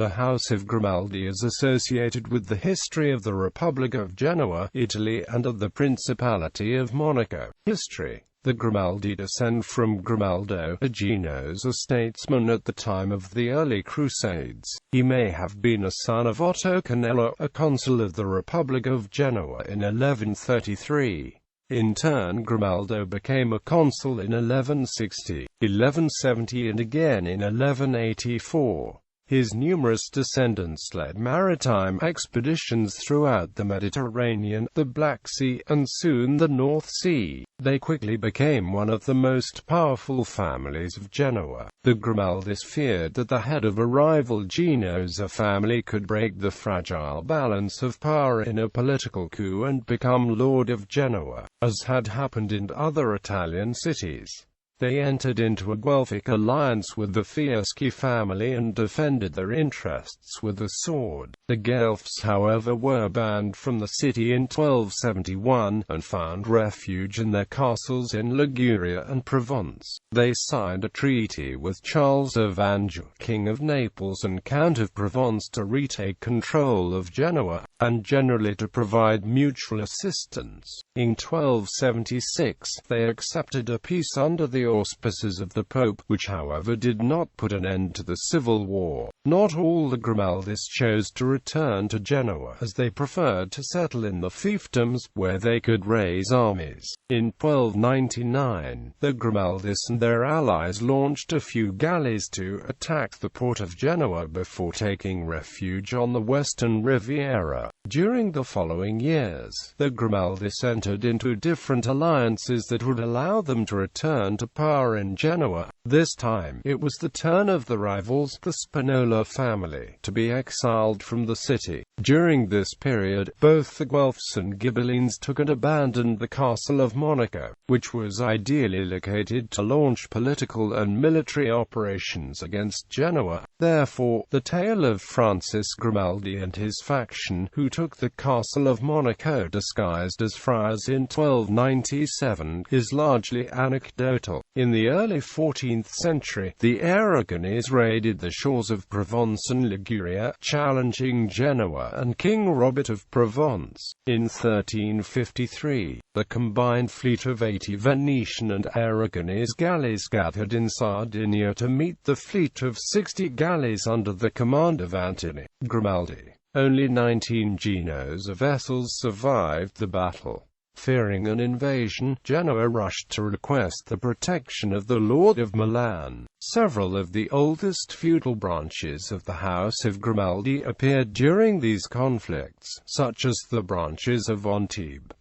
The House of Grimaldi is associated with the history of the Republic of Genoa, Italy, and of the Principality of Monaco. History. The Grimaldi descend from Grimaldo, a Genoese, a statesman at the time of the early Crusades. He may have been a son of Otto Canello, a consul of the Republic of Genoa in 1133. In turn, Grimaldo became a consul in 1160, 1170 and again in 1184. His numerous descendants led maritime expeditions throughout the Mediterranean, the Black Sea, and soon the North Sea. They quickly became one of the most powerful families of Genoa. The Grimaldis feared that the head of a rival Genoese family could break the fragile balance of power in a political coup and become Lord of Genoa, as had happened in other Italian cities. They entered into a Guelphic alliance with the Fieschi family and defended their interests with the sword. The Guelphs, however, were banned from the city in 1271, and found refuge in their castles in Liguria and Provence. They signed a treaty with Charles of Anjou, King of Naples and Count of Provence, to retake control of Genoa, and generally to provide mutual assistance. In 1276, they accepted a peace under the auspices of the Pope, which however did not put an end to the civil war. Not all the Grimaldis chose to return to Genoa, as they preferred to settle in the fiefdoms, where they could raise armies. In 1299, the Grimaldis and their allies launched a few galleys to attack the port of Genoa before taking refuge on the western Riviera. During the following years, the Grimaldis entered into different alliances that would allow them to return to power in Genoa. This time, it was the turn of the rivals, the Spinola family, to be exiled from the city. During this period, both the Guelphs and Ghibellines took and abandoned the castle of Monaco, which was ideally located to launch political and military operations against Genoa. Therefore, the tale of Francis Grimaldi and his faction, who took the castle of Monaco disguised as friars in 1297, is largely anecdotal. In the early 14th century, the Aragonese raided the shores of Provence and Liguria, challenging Genoa and King Robert of Provence. In 1353, the combined fleet of 80 Venetian and Aragonese galleys gathered in Sardinia to meet the fleet of 60 galleys under the command of Anthony Grimaldi. Only 19 Genoese vessels survived the battle. Fearing an invasion, Genoa rushed to request the protection of the Lord of Milan. Several of the oldest feudal branches of the House of Grimaldi appeared during these conflicts, such as the branches of Antibes,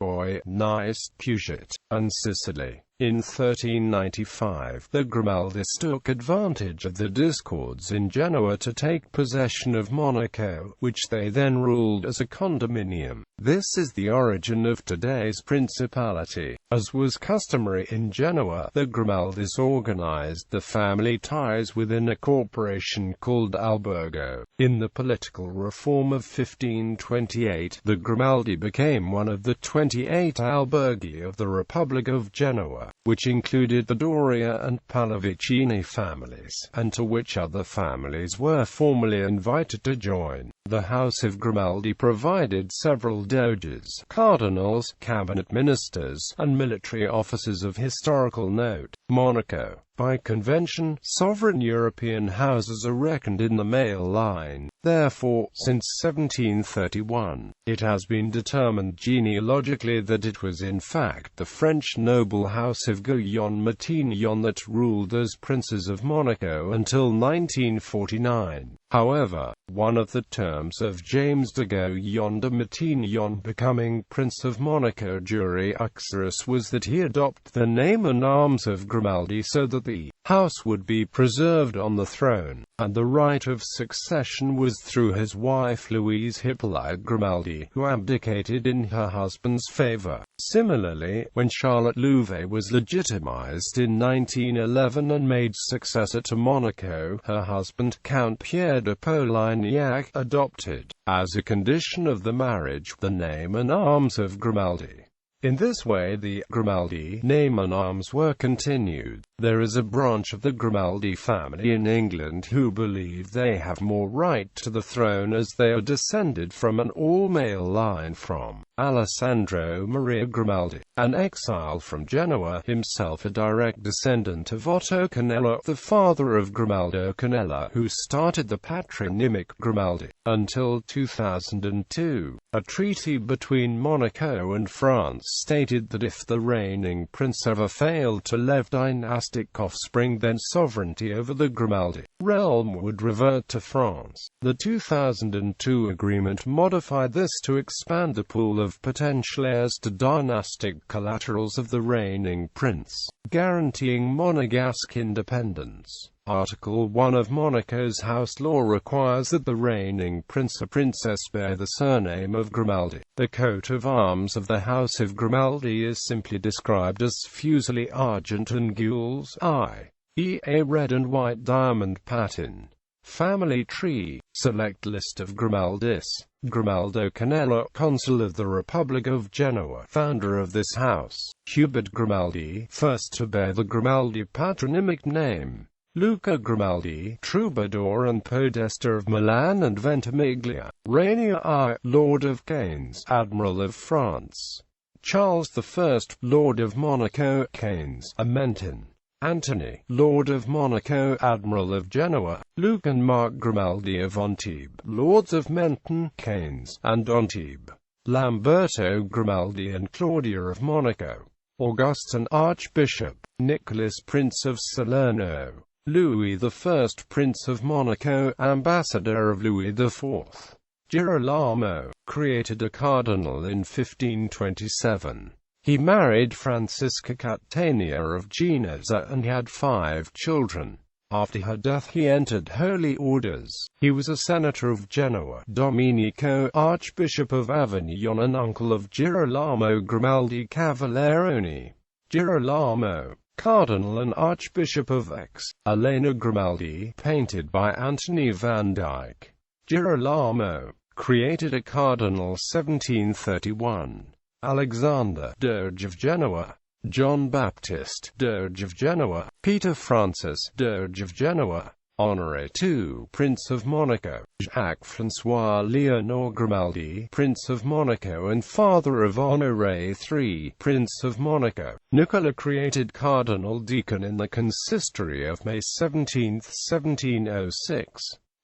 Nice, Puget, and Sicily. In 1395, the Grimaldis took advantage of the discords in Genoa to take possession of Monaco, which they then ruled as a condominium. This is the origin of today's principality. As was customary in Genoa, the Grimaldis organized the family ties within a corporation called albergo. In the political reform of 1528, the Grimaldi became one of the 28 alberghi of the Republic of Genoa, which included the Doria and Pallavicini families, and to which other families were formally invited to join. The House of Grimaldi provided several doges, cardinals, cabinet ministers, and military officers of historical note. Monaco. By convention, sovereign European houses are reckoned in the male line. Therefore, since 1731, it has been determined genealogically that it was in fact the French noble House of Guyon-Matignon that ruled as princes of Monaco until 1949. However, one of the terms of James de Guyon de Matignon becoming Prince of Monaco jure uxoris was that he adopt the name and arms of Grimaldi so that the house would be preserved on the throne, and the right of succession was through his wife Louise Hippolyte Grimaldi, who abdicated in her husband's favor. Similarly, when Charlotte Louvet was legitimized in 1911 and made successor to Monaco, her husband Count Pierre de Polignac adopted, as a condition of the marriage, the name and arms of Grimaldi. In this way the Grimaldi name and arms were continued. There is a branch of the Grimaldi family in England who believe they have more right to the throne as they are descended from an all-male line from Alessandro Maria Grimaldi, an exile from Genoa, himself a direct descendant of Otto Canella, the father of Grimaldo Canella, who started the patronymic Grimaldi. Until 2002, a treaty between Monaco and France stated that if the reigning prince ever failed to leave dynastic offspring, then sovereignty over the Grimaldi realm would revert to France. The 2002 agreement modified this to expand the pool of potential heirs to dynastic collaterals of the reigning prince, guaranteeing Monegasque independence. Article 1 of Monaco's house law requires that the reigning prince or princess bear the surname of Grimaldi. The coat of arms of the House of Grimaldi is simply described as fusili argent and gules, i.e. a red and white diamond pattern. Family tree. Select list of Grimaldis. Grimaldo Canella, consul of the Republic of Genoa, founder of this house. Hubert Grimaldi, first to bear the Grimaldi patronymic name. Luca Grimaldi, troubadour and podesta of Milan and Ventimiglia. Rainier I, Lord of Canes, Admiral of France. Charles I, Lord of Monaco, Canes, Amentin. Anthony, Lord of Monaco, Admiral of Genoa. Luke and Mark Grimaldi of Antibes, Lords of Menton, Canes, and Antibes. Lamberto Grimaldi and Claudia of Monaco. Augustin Archbishop. Nicholas, Prince of Salerno. Louis I, Prince of Monaco, Ambassador of Louis IV. Girolamo, created a cardinal in 1527. He married Francisca Catania of Genoa and had 5 children. After her death he entered holy orders. He was a senator of Genoa. Domenico, Archbishop of Avignon and uncle of Girolamo Grimaldi Cavaleroni. Girolamo, Cardinal and Archbishop of Aix. Elena Grimaldi, painted by Anthony van Dyck. Girolamo, created a cardinal 1731. Alexander, Doge of Genoa. John Baptist, Doge of Genoa. Peter Francis, Doge of Genoa. Honoré II, Prince of Monaco. Jacques-François Léonard Grimaldi, Prince of Monaco and father of Honoré III, Prince of Monaco. Nicola, created Cardinal Deacon in the Consistory of May 17, 1706.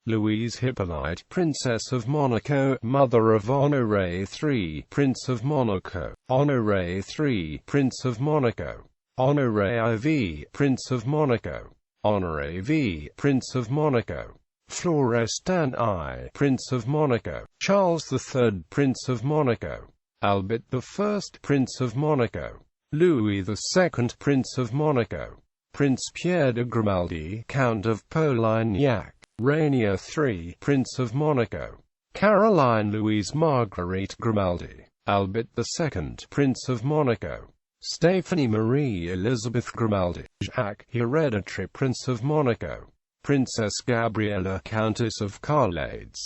Louise Hippolyte, Princess of Monaco, mother of Honoré III, Prince of Monaco. Honoré III, Prince of Monaco. Honoré IV, Prince of Monaco. Honoré V, Prince of Monaco. Florestan I, Prince of Monaco. Charles III, Prince of Monaco. Albert I, Prince of Monaco. Louis II, Prince of Monaco. Prince Pierre de Grimaldi, Count of Polignac. Rainier III, Prince of Monaco. Caroline Louise Marguerite Grimaldi. Albert II, Prince of Monaco. Stephanie Marie Elizabeth Grimaldi. Jacques, Hereditary Prince of Monaco. Princess Gabriella, Countess of Carlades.